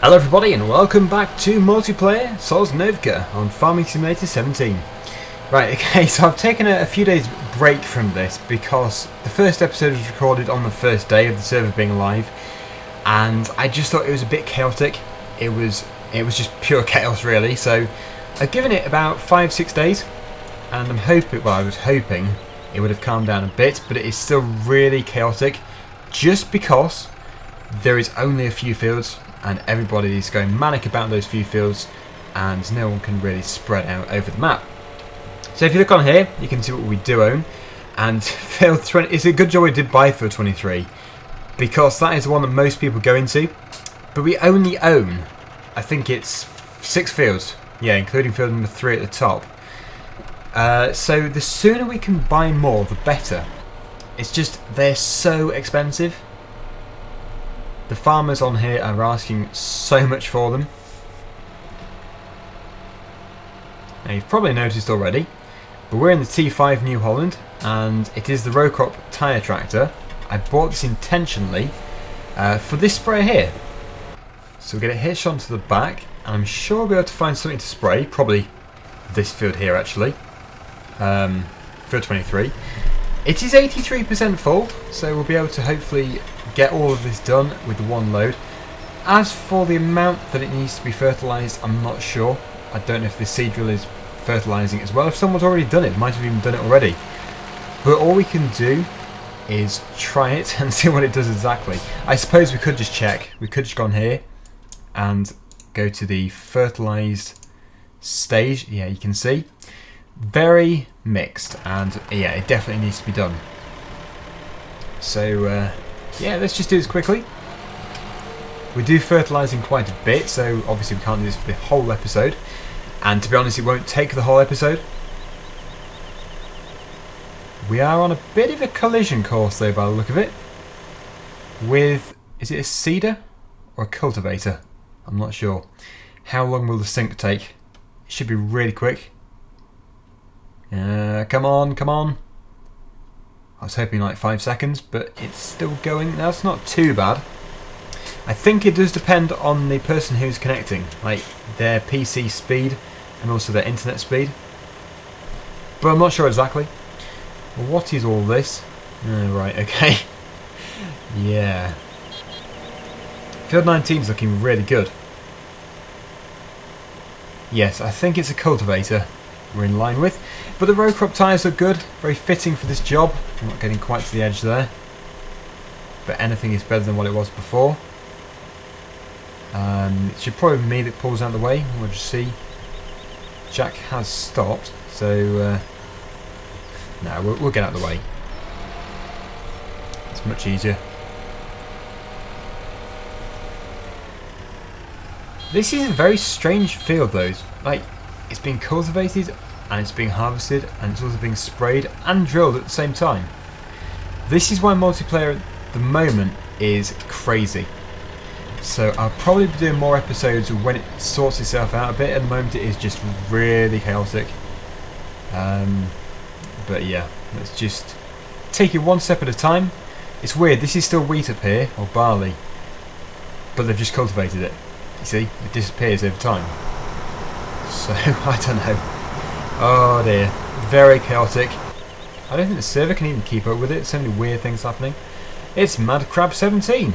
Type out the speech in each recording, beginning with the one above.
Hello everybody and welcome back to multiplayer Sosnovka on Farming Simulator 17. Right, okay, so I've taken a few days break from this because the first episode was recorded on the first day of the server being live, and I just thought it was a bit chaotic. It was just pure chaos really, so I've given it about 5-6 days, and I was hoping it would have calmed down a bit, but it is still really chaotic just because there is only a few fields and everybody is going manic about those few fields and no one can really spread out over the map. So if you look on here, you can see what we do own, and field 20, it's a good job we did buy field 23 because that is the one that most people go into, but we only own, I think it's 6 fields, yeah, including field number 3 at the top. So the sooner we can buy more, the better. It's just they're so expensive. The farmers on here are asking so much for them. Now you've probably noticed already, but we're in the T5 New Holland and it is the row crop tyre tractor. I bought this intentionally for this sprayer here. So we'll get it hitched onto the back and I'm sure we'll be able to find something to spray, probably this field here actually, field 23. It is 83% full, so we'll be able to hopefully get all of this done with the one load. As for the amount that it needs to be fertilised, I'm not sure. I don't know if the seed drill is fertilising as well. If someone's already done it, might have even done it already. But all we can do is try it and see what it does exactly. I suppose we could just check. We could just go on here and go to the fertilised stage. Yeah, you can see. Very mixed, and yeah, it definitely needs to be done. So yeah, let's just do this quickly. We do fertilising quite a bit, so obviously we can't do this for the whole episode, and to be honest it won't take the whole episode. We are on a bit of a collision course though by the look of it, with, is it a seeder or a cultivator? I'm not sure. How long will the sync take? It should be really quick. Come on, come on. I was hoping like 5 seconds, but it's still going. That's not too bad. I think it does depend on the person who's connecting, like their PC speed and also their internet speed. But I'm not sure exactly. What is all this? Oh, right, okay. Yeah. Field 19 is looking really good. Yes, I think it's a cultivator we're in line with, but the row crop tyres are good, very fitting for this job. I'm not getting quite to the edge there, but anything is better than what it was before. It should probably be me that pulls out of the way. We'll just see. Jack has stopped, so no, we'll get out of the way. It's much easier. This is a very strange field though. Like, it's being cultivated and it's being harvested and it's also being sprayed and drilled at the same time. This is why multiplayer at the moment is crazy. So I'll probably be doing more episodes when it sorts itself out a bit. At the moment it is just really chaotic. But yeah, let's just take it one step at a time. It's weird, this is still wheat up here, or barley, but they've just cultivated it. You see, it disappears over time. So, I don't know. Oh dear. Very chaotic. I don't think the server can even keep up with it. So many weird things happening. It's Mad Crab 17.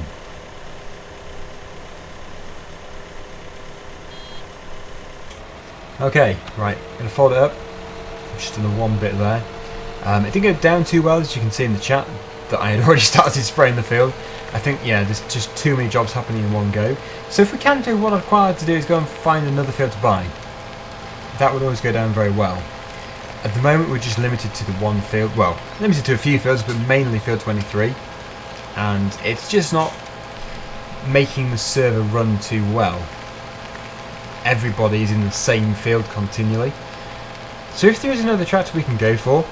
Okay, right. Gonna fold it up. Just done the one bit there. It didn't go down too well, as you can see in the chat, that I had already started spraying the field. I think, yeah, there's just too many jobs happening in one go. So if we can do, what I'm required to do is go and find another field to buy. That would always go down very well. At the moment we're just limited to the one field, well, limited to a few fields, but mainly field 23. And it's just not making the server run too well. Everybody's in the same field continually. So if there is another tractor we can go for,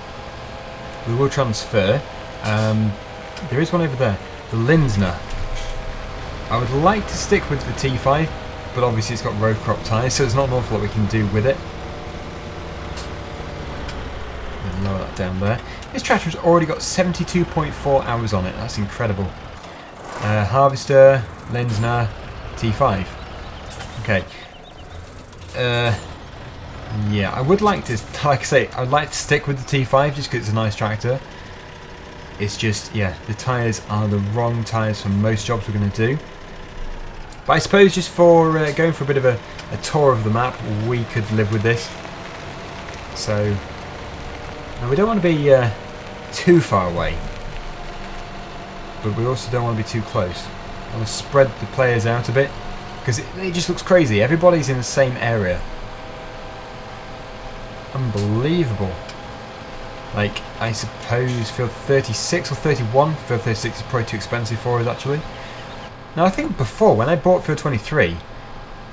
we will transfer. There is one over there, the Lindsner. I would like to stick with the T5, but obviously it's got row crop tyres, so there's not an awful lot we can do with it. Lower that down there. This tractor has already got 72.4 hours on it. That's incredible. Harvester, Lindsner, T5. Okay. Yeah, I would like to, like I say, I would like to stick with the T5 just because it's a nice tractor. It's just, yeah, the tyres are the wrong tyres for most jobs we're going to do. But I suppose just for going for a bit of a tour of the map, we could live with this. So, now we don't want to be too far away, but we also don't want to be too close. I want to spread the players out a bit, because it just looks crazy. Everybody's in the same area. Unbelievable. Like, I suppose field 36 or 31. Field 36 is probably too expensive for us, actually. Now, I think before, when I bought field 23,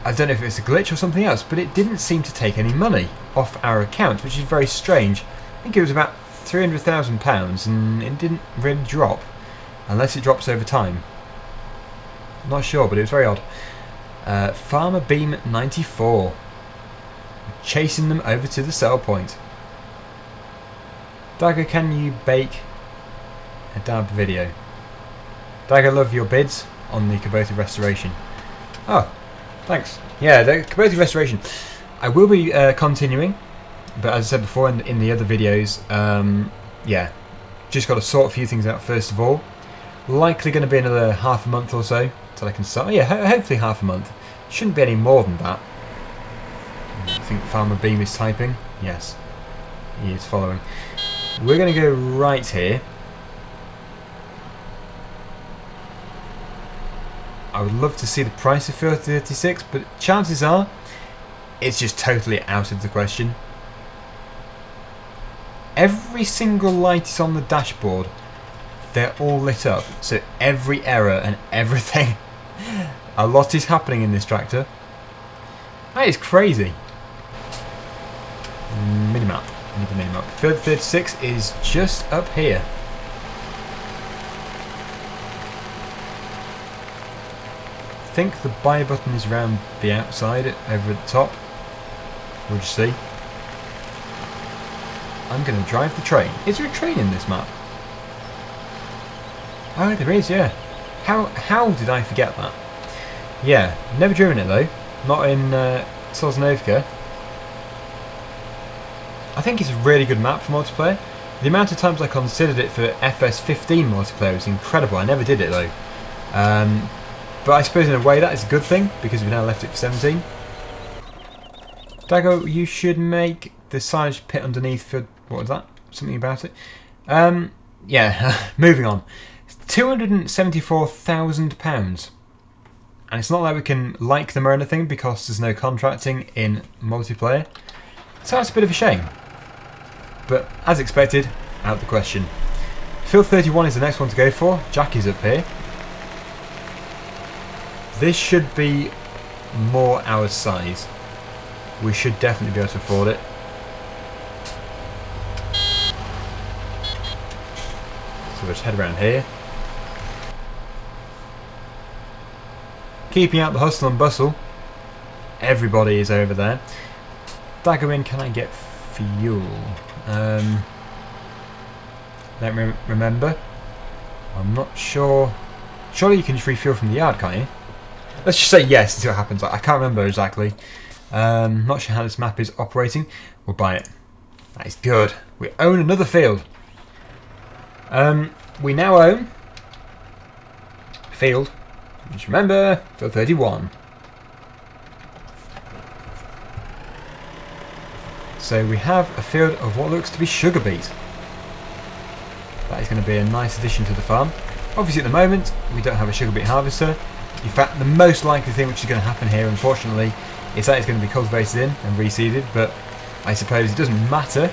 I don't know if it's a glitch or something else, but it didn't seem to take any money off our account, which is very strange. I think it was about £300,000, and it didn't really drop, unless it drops over time. I'm not sure, but it was very odd. Farmer Beam 94. Chasing them over to the sell point. Dagger, can you bake a dab video? Dagger, love your bids on the Kubota restoration. Oh, thanks. Yeah, the Kubota restoration. I will be continuing, but as I said before in the other videos, yeah, just got to sort a few things out first of all. Likely going to be another half a month or so till I can start. Yeah, hopefully half a month. Shouldn't be any more than that. I think Farmer Beam is typing. Yes, he is following. We're going to go right here. I would love to see the price of field 36, but chances are it's just totally out of the question. Every single light is on the dashboard. They're all lit up, so every error and everything. A lot is happening in this tractor. That is crazy. Minimap. I need the minimap. Field 36 is just up here. I think the buy button is around the outside, over at the top. We'll just see. I'm going to drive the train. Is there a train in this map? Oh, there is, yeah. How did I forget that? Yeah, never driven it though. Not in Sosnovka. I think it's a really good map for multiplayer. The amount of times I considered it for FS15 multiplayer was incredible. I never did it though. But I suppose in a way that is a good thing, because we've now left it for 17. Dago, you should make the silage pit underneath for... what was that? Something about it? Yeah, moving on. £274,000. And it's not like we can like them or anything, because there's no contracting in multiplayer. So that's a bit of a shame. But as expected, out the question. Field 31 is the next one to go for. Jack is up here. This should be more our size. We should definitely be able to afford it. So we'll just head around here. Keeping out the hustle and bustle. Everybody is over there. Daggerwin, can I get fuel? Don't remember. I'm not sure. Surely you can just refuel from the yard, can't you? Let's just say yes and see what happens. I can't remember exactly. Not sure how this map is operating. We'll buy it. That is good. We own another field. We now own field. Just remember, field 31. So we have a field of what looks to be sugar beet. That is going to be a nice addition to the farm. Obviously at the moment we don't have a sugar beet harvester. In fact, the most likely thing which is going to happen here, unfortunately, is that it's going to be cultivated in and reseeded, but I suppose it doesn't matter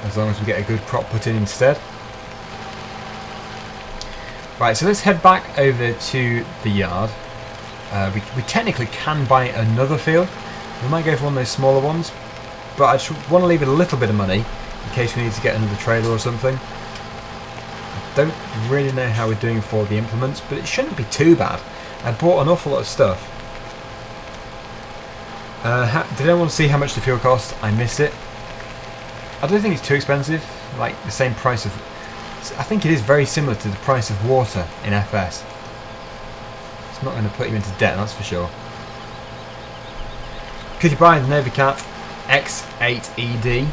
as long as we get a good crop put in instead. Right, so let's head back over to the yard. We technically can buy another field. We might go for one of those smaller ones, but I just want to leave it a little bit of money in case we need to get another trailer or something. I don't really know how we're doing for the implements, but it shouldn't be too bad. I bought an awful lot of stuff. Did anyone see how much the fuel cost? I missed it. I don't think it's too expensive, like the same price of... I think it is very similar to the price of water in FS. It's not going to put you into debt, that's for sure. Could you buy the Novacat X8ED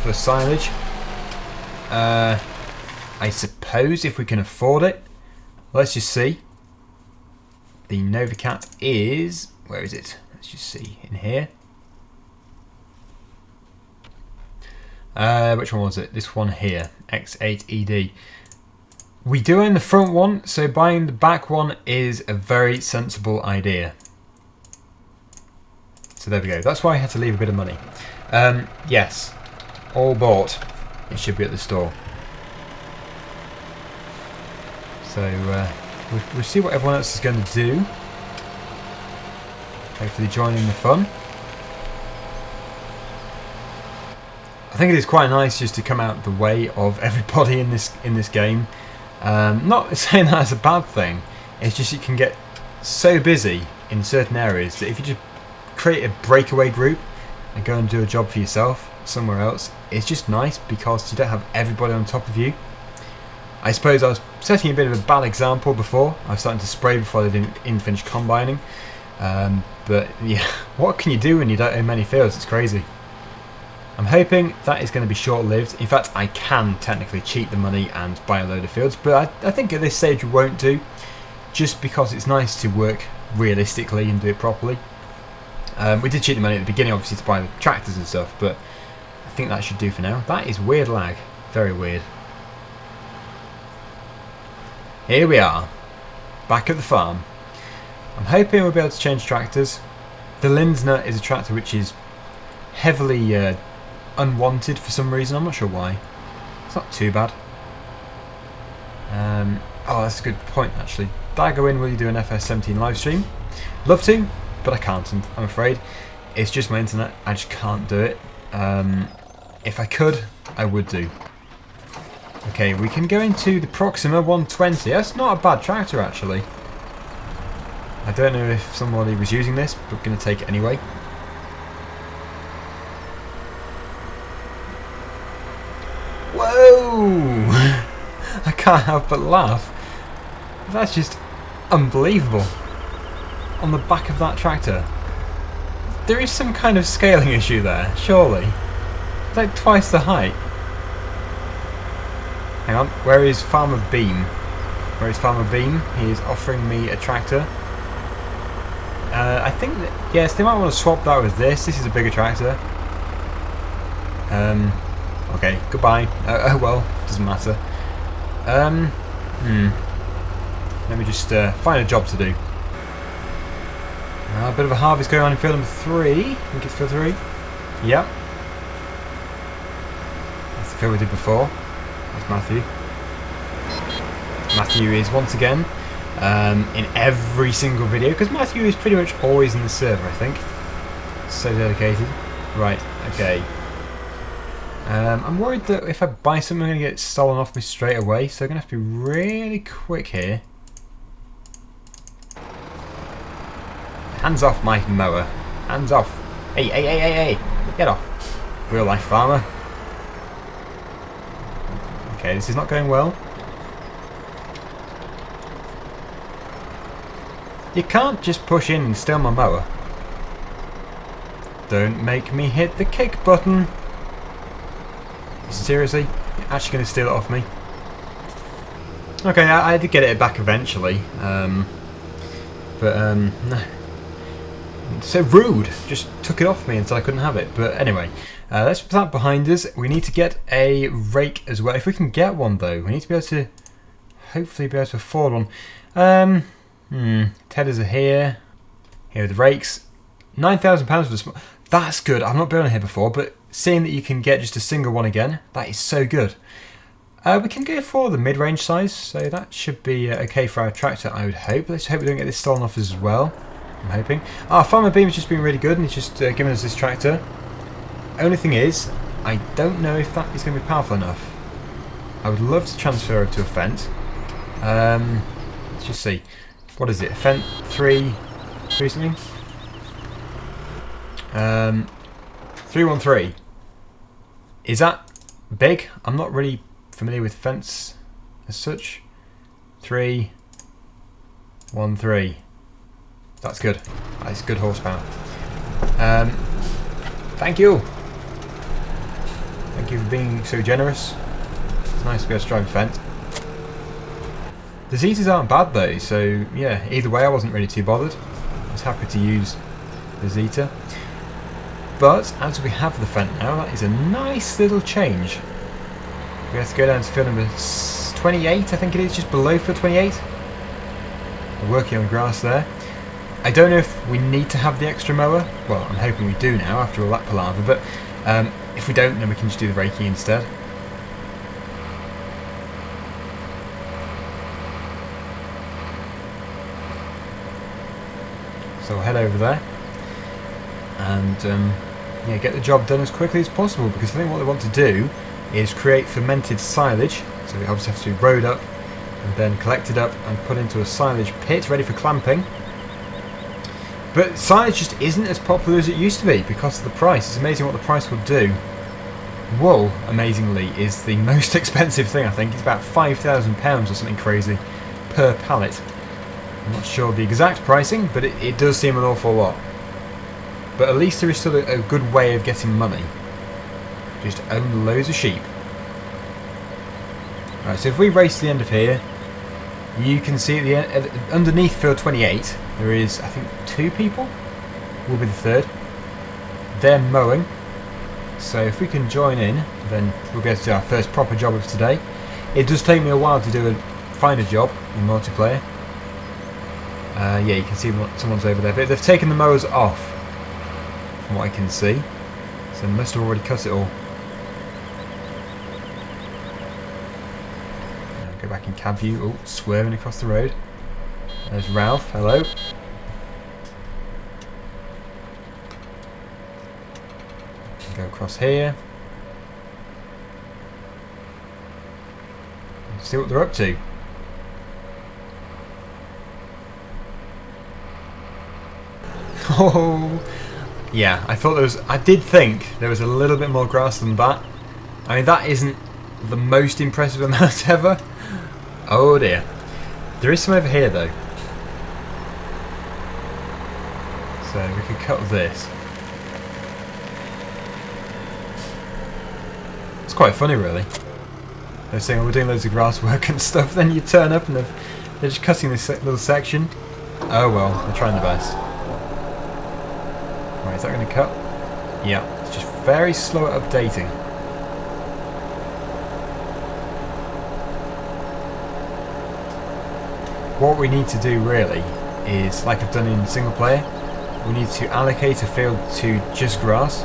for silage? I suppose if we can afford it. Let's just see. The Novacat is... where is it? Let's just see. In here. Which one was it? This one here. X8ED. We do own the front one, so buying the back one is a very sensible idea. So there we go. That's why I had to leave a bit of money. Yes. All bought. It should be at the store. So we'll see what everyone else is going to do. Hopefully joining the fun. I think it is quite nice just to come out the way of everybody in this game. Not saying that as a bad thing. It's just you can get so busy in certain areas that if you just create a breakaway group and go and do a job for yourself somewhere else, it's just nice because you don't have everybody on top of you. I suppose I was setting a bit of a bad example before. I was starting to spray before they didn't finish combining. But yeah, what can you do when you don't own many fields? It's crazy. I'm hoping that is going to be short-lived. In fact, I can technically cheat the money and buy a load of fields, but I think at this stage we won't do, just because it's nice to work realistically and do it properly. We did cheat the money at the beginning, obviously, to buy the tractors and stuff, but I think that should do for now. That is weird lag. Very weird. Here we are, back at the farm. I'm hoping we'll be able to change tractors. The Lindner is a tractor which is heavily unwanted for some reason. I'm not sure why. It's not too bad. Oh, that's a good point actually. Daggerwin, will you do an FS17 live stream? Love to, but I can't. I'm afraid. It's just my internet. I just can't do it. If I could, I would do. Okay, we can go into the Proxima 120. That's not a bad tractor actually. I don't know if somebody was using this, but I'm going to take it anyway. Whoa! I can't help but laugh. That's just unbelievable. On the back of that tractor. There is some kind of scaling issue there, surely. It's like twice the height. Hang on, where is Farmer Beam? Where is Farmer Beam? He is offering me a tractor. I think that, yes, they might want to swap that with this. This is a bigger tractor. Okay, goodbye. Oh well, doesn't matter. Let me just find a job to do. A bit of a harvest going on in field number 3. I think it's field 3. Yep. That's the field we did before. That's Matthew. Matthew is once again in every single video, because Matthew is pretty much always in the server, I think. So dedicated. Right, okay. I'm worried that if I buy something I'm going to get stolen off me straight away, so I'm going to have to be really quick here. Hands off my mower. Hands off. Hey, hey, hey, hey, hey. Get off. Real life farmer. Okay, this is not going well. You can't just push in and steal my mower. Don't make me hit the kick button. Seriously? You're actually going to steal it off me? Okay, I did get it back eventually. No. So rude. Just took it off me until I couldn't have it. But anyway, let's put that behind us. We need to get a rake as well. If we can get one though, we need to be able to hopefully be able to afford one. Tedders are here. Here are the rakes. £9,000 for the small. That's good. I've not been on here before, but seeing that you can get just a single one again, that is so good. We can go for the mid-range size, so that should be okay for our tractor, I would hope. Let's hope we don't get this stolen off as well. I'm hoping. Farmer Beam's just been really good, and he's just given us this tractor. Only thing is, I don't know if that is going to be powerful enough. I would love to transfer it to a Fent. Let's just see. What is it? Fent 3 something? 313. Is that big? I'm not really familiar with Fents as such. 313. That's good. That's good horsepower. Thank you. Thank you for being so generous. It's nice to be able to drive a Fent. The Zetas aren't bad though, so yeah, either way I wasn't really too bothered. I was happy to use the Zeta. But as we have the Fent now, that is a nice little change. We have to go down to field number 28, I think it is, just below field 28. We're working on grass there. I don't know if we need to have the extra mower. Well, I'm hoping we do now after all that palaver, but if we don't, then we can just do the raking instead. So we'll head over there and yeah, get the job done as quickly as possible, because I think what they want to do is create fermented silage. So it obviously has to be rowed up and then collected up and put into a silage pit ready for clamping. But silage just isn't as popular as it used to be because of the price. It's amazing what the price will do. Wool, amazingly, is the most expensive thing, I think. It's about £5,000 or something crazy per pallet. I'm not sure the exact pricing, but it does seem an awful lot. But at least there is still a good way of getting money. Just own loads of sheep. Right, so if we race to the end of here, you can see at the end, underneath field 28, there is, I think, 2 people. We'll be the 3rd. They're mowing. So if we can join in, then we'll be able to do our first proper job of today. It does take me a while to find a job in multiplayer. Yeah, you can see someone's over there, but they've taken the mowers off, from what I can see. So they must have already cut it all. Go back in cab view. Oh, swerving across the road. There's Ralph. Hello. Go across here. See what they're up to. Oh, yeah. I did think there was a little bit more grass than that. I mean, that isn't the most impressive amount ever. Oh dear. There is some over here though. So we could cut this. It's quite funny really. They're saying, oh, we're doing loads of grass work and stuff, then you turn up and they're just cutting this little section. Oh well, they're trying their best. Right, is that going to cut? Yeah, it's just very slow at updating. What we need to do really is, like I've done in single player, we need to allocate a field to just grass.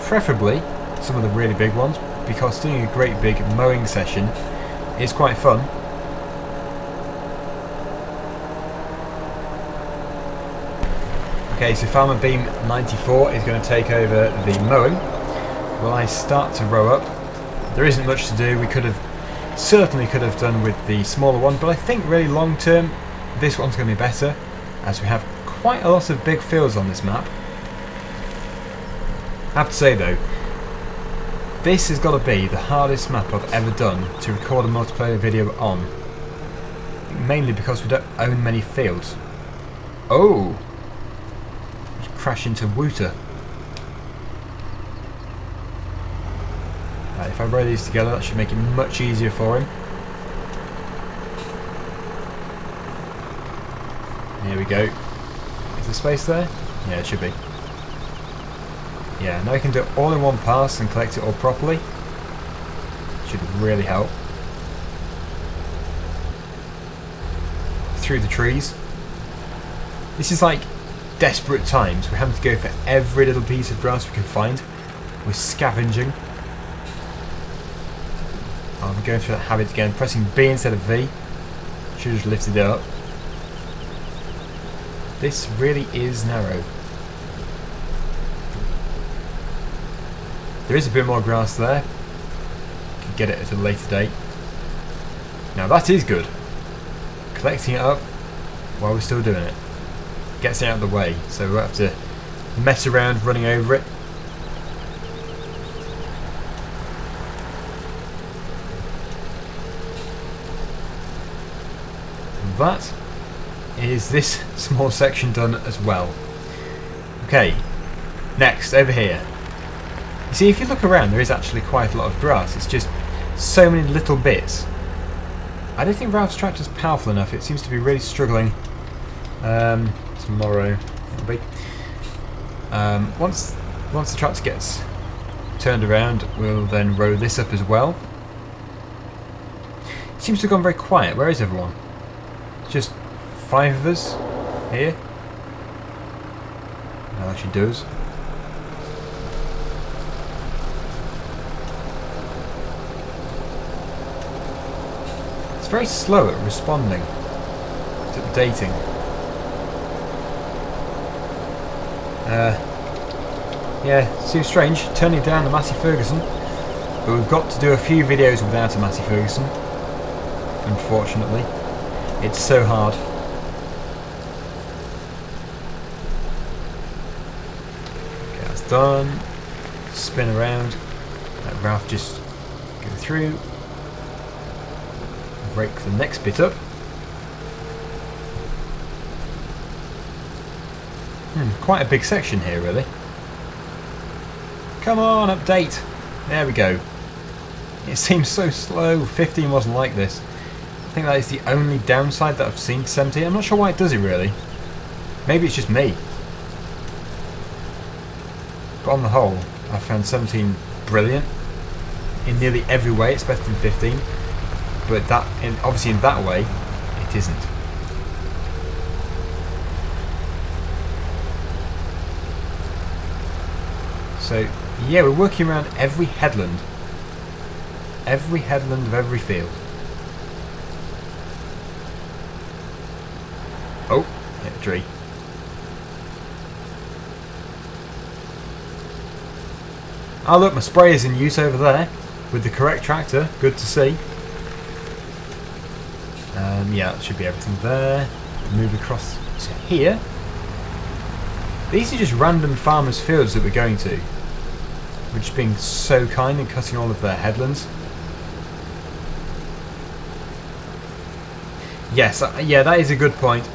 Preferably some of the really big ones, because doing a great big mowing session is quite fun. Okay, so Farmer Beam 94 is going to take over the mowing. Will I start to row up? There isn't much to do. We certainly could have done with the smaller one, but I think really long term this one's going to be better, as we have quite a lot of big fields on this map. I have to say though, this has got to be the hardest map I've ever done to record a multiplayer video on, mainly because we don't own many fields. Oh! Just crash into Wooter. Right, if I row these together, that should make it much easier for him. Here we go. Is there space there? Yeah, it should be. Yeah, now I can do it all in one pass and collect it all properly. Should really help. Through the trees. This is like desperate times. We're having to go for every little piece of grass we can find. We're scavenging. I'm going through that habit again, pressing B instead of V. Should have just lifted it up. This really is narrow. There is a bit more grass there. Could get it at a later date. Now that is good. Collecting it up while we're still doing it. Gets it out of the way, so we won't have to mess around running over it. And that is this small section done as well. Okay, next, over here. You see, if you look around, there is actually quite a lot of grass. It's just so many little bits. I don't think Ralph's tractor's powerful enough. It seems to be really struggling. Tomorrow, it'll be. Once the tractor gets turned around, we'll then row this up as well. It seems to have gone very quiet. Where is everyone? Just 5 of us here. That actually does. It's very slow at responding. It's updating. Yeah, seems strange turning down the Massey Ferguson, but we've got to do a few videos without a Massey Ferguson. Unfortunately, it's so hard. Okay, that's done. Spin around. Let Ralph just go through. Break the next bit up. Quite a big section here, really. Come on, update! There we go. It seems so slow. 15 wasn't like this. I think that is the only downside that I've seen to 17. I'm not sure why it does it, really. Maybe it's just me. But on the whole, I found 17 brilliant. In nearly every way, it's better than 15. But obviously in that way, it isn't. So, yeah, we're working around every headland. Every headland of every field. Oh, hit a tree. Oh look, my sprayer's in use over there with the correct tractor. Good to see. Yeah, that should be everything there. Move across to here. These are just random farmers' fields that we're going to. We're just being so kind and cutting all of their headlands. Yes, yeah, that is a good point.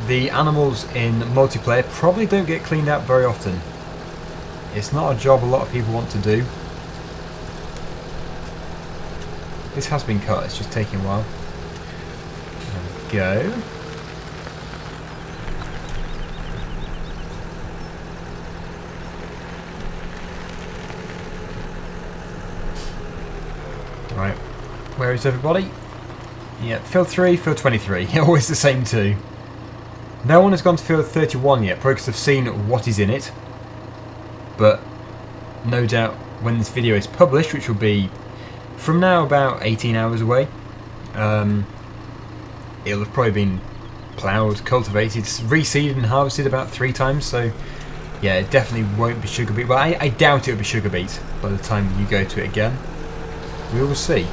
The animals in multiplayer probably don't get cleaned out very often. It's not a job a lot of people want to do. This has been cut, it's just taking a while. There we go. Right, where is everybody? Yeah, field 3, field 23, always the same two. No one has gone to field 31 yet, probably because they've seen what is in it. But no doubt when this video is published, which will be from now about 18 hours away, it'll have probably been ploughed, cultivated, reseeded and harvested about 3 times, so yeah, it definitely won't be sugar beet. Well, I doubt it'll be sugar beet by the time you go to it again. We will see.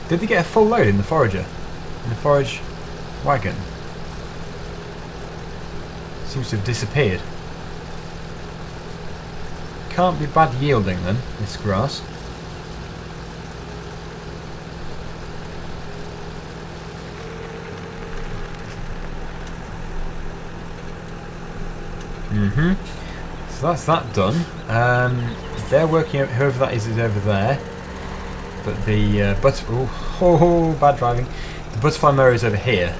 Did they get a full load in the forager? In the forage wagon? Seems to have disappeared. Can't be bad yielding then, this grass. So that's that done. They're working out, whoever that is over there. But the bad driving. The butterfly mower is over here.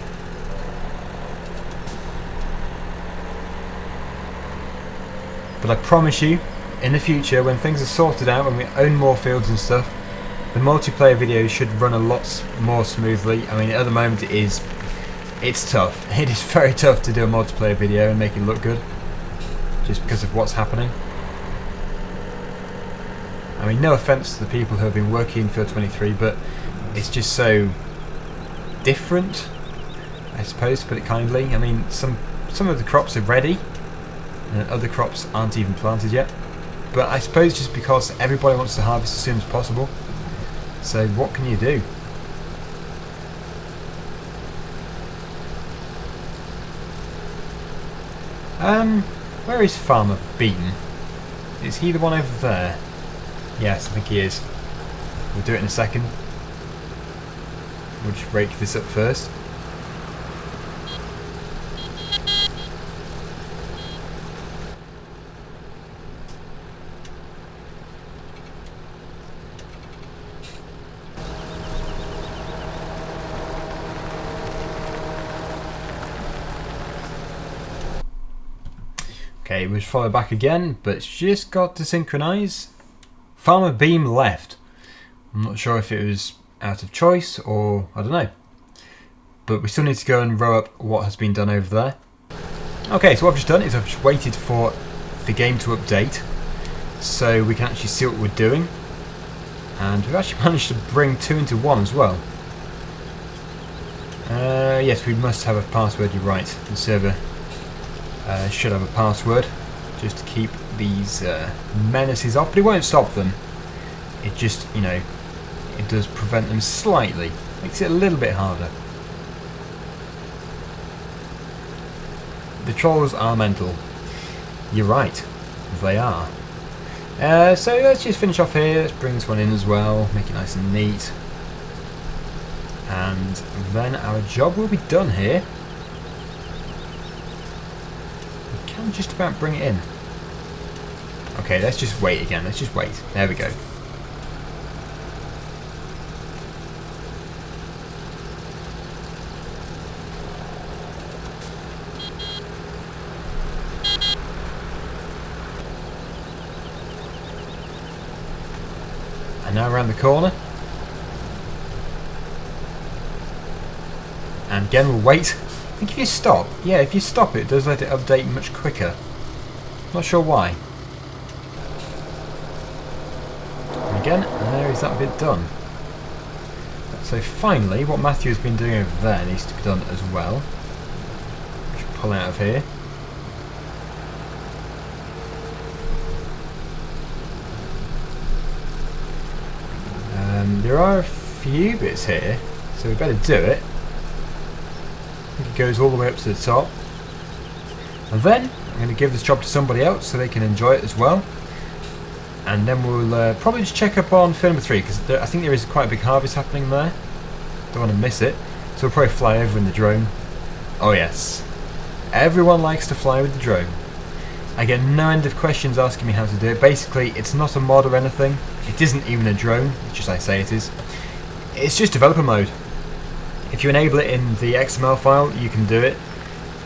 But I promise you, in the future, when things are sorted out, when we own more fields and stuff, the multiplayer videos should run a lot more smoothly. I mean, at the moment it's tough. It is very tough to do a multiplayer video and make it look good, just because of what's happening. I mean, no offence to the people who have been working in Field 23, but it's just so different, I suppose, to put it kindly. I mean, some of the crops are ready, and other crops aren't even planted yet. But I suppose just because everybody wants to harvest as soon as possible. So what can you do? Where is Farmer Bean? Is he the one over there? Yes, I think he is. We'll do it in a second. We'll just rake this up first. Okay, we'll follow back again, but it's just got to synchronise. Farmer beam left. I'm not sure if it was out of choice or I don't know. But we still need to go and row up what has been done over there. Okay, so what I've just done is I've just waited for the game to update so we can actually see what we're doing. And we've actually managed to bring 2 into 1 as well. Yes, we must have a password, you're right. The server should have a password just to keep these menaces off, but it won't stop them. It just, you know, it does prevent them slightly. Makes it a little bit harder. The trolls are mental. You're right, they are. So let's just finish off here. Let's bring this one in as well, make it nice and neat. And then our job will be done here. We can just about bring it in. Okay, let's just wait again. Let's just wait. There we go. And now around the corner. And again we'll wait. I think if you stop, yeah, if you stop it does let it update much quicker. Not sure why. And again, there is that bit done. So finally, what Matthew has been doing over there needs to be done as well. Just pull out of here. There are a few bits here, so we better do it. I think it goes all the way up to the top. And then I'm going to give this job to somebody else so they can enjoy it as well. And then we'll probably just check up on field number 3 because I think there is quite a big harvest happening there. Don't want to miss it. So we'll probably fly over in the drone. Oh yes. Everyone likes to fly with the drone. I get no end of questions asking me how to do it. Basically, it's not a mod or anything. It isn't even a drone, it's just I say it is. It's just developer mode. If you enable it in the XML file, you can do it.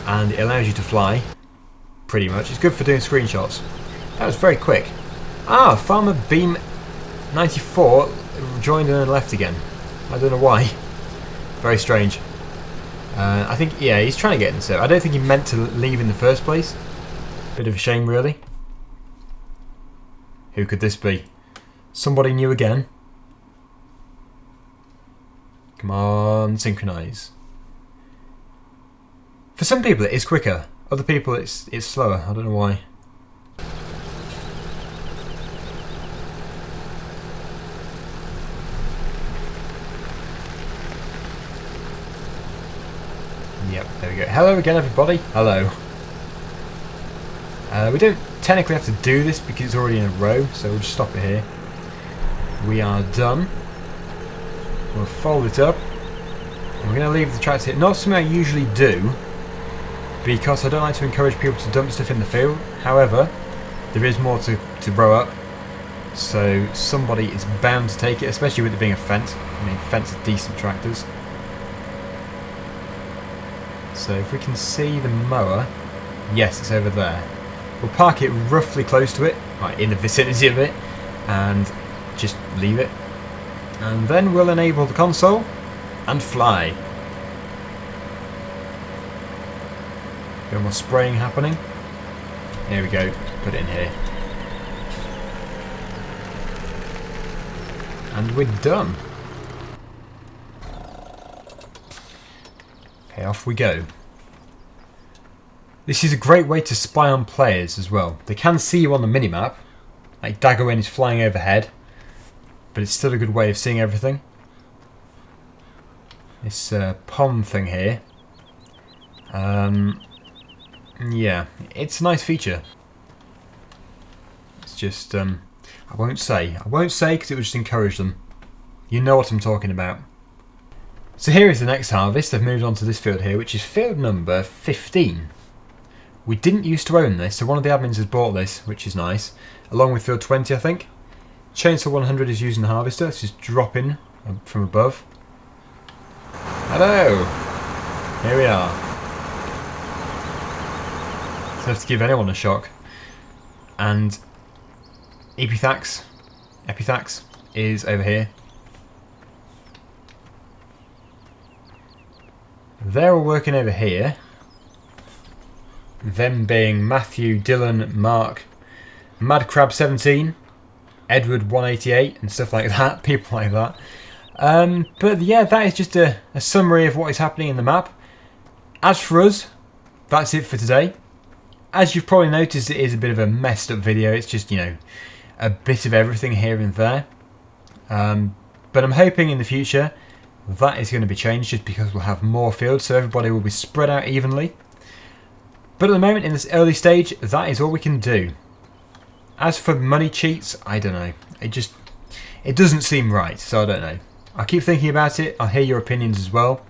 And it allows you to fly, pretty much. It's good for doing screenshots. That was very quick. Ah, Farmer Beam 94 joined and then left again. I don't know why. Very strange. I think, yeah, he's trying to get in the server. I don't think he meant to leave in the first place. Bit of a shame, really. Who could this be? Somebody new again. Come on, synchronise. For some people it is quicker. Other people it's slower. I don't know why. Yep, there we go. Hello again, everybody. Hello. We don't technically have to do this because it's already in a row, so we'll just stop it here. We are done. We'll fold it up. And we're going to leave the tracks here. Not something I usually do, because I don't like to encourage people to dump stuff in the field. However, there is more to row up, so somebody is bound to take it, especially with it being a fence. I mean, fence are decent tractors. So if we can see the mower, yes, it's over there. We'll park it roughly close to it, right in the vicinity of it, and just leave it. And then we'll enable the console and fly. Bit more spraying happening. Here we go, put it in here. And we're done. Okay, off we go. This is a great way to spy on players as well. They can see you on the minimap, like Daggerwin is flying overhead, but it's still a good way of seeing everything. This POM thing here, yeah, it's a nice feature. It's just, I won't say because it would just encourage them. You know what I'm talking about. So here is the next harvest. They've moved on to this field here, which is field number 15. We didn't used to own this, so one of the admins has bought this, which is nice, along with field 20, I think. Chainsaw 100 is using the harvester. It's just dropping from above. Hello! Here we are. So let's give anyone a shock. And Epithax is over here. They're all working over here. Them being Matthew, Dylan, Mark, Mad Crab 17, Edward 188 and stuff like that, people like that. But yeah, that is just a summary of what is happening in the map. As for us, that's it for today. As you've probably noticed, it is a bit of a messed up video. It's just, you know, a bit of everything here and there. But I'm hoping in the future that is going to be changed, just because we'll have more fields, so everybody will be spread out evenly. But at the moment, in this early stage, that is all we can do. As for money cheats, I don't know. It doesn't seem right, so I don't know. I'll keep thinking about it. I'll hear your opinions as well.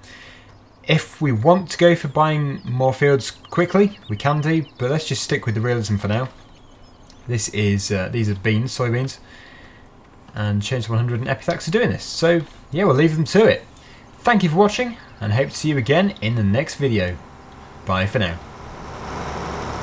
If we want to go for buying more fields quickly, we can do, but let's just stick with the realism for now. This is these are beans, soybeans, and Chainsaw 100 and Epithax are doing this. So yeah, we'll leave them to it. Thank you for watching, and hope to see you again in the next video. Bye for now.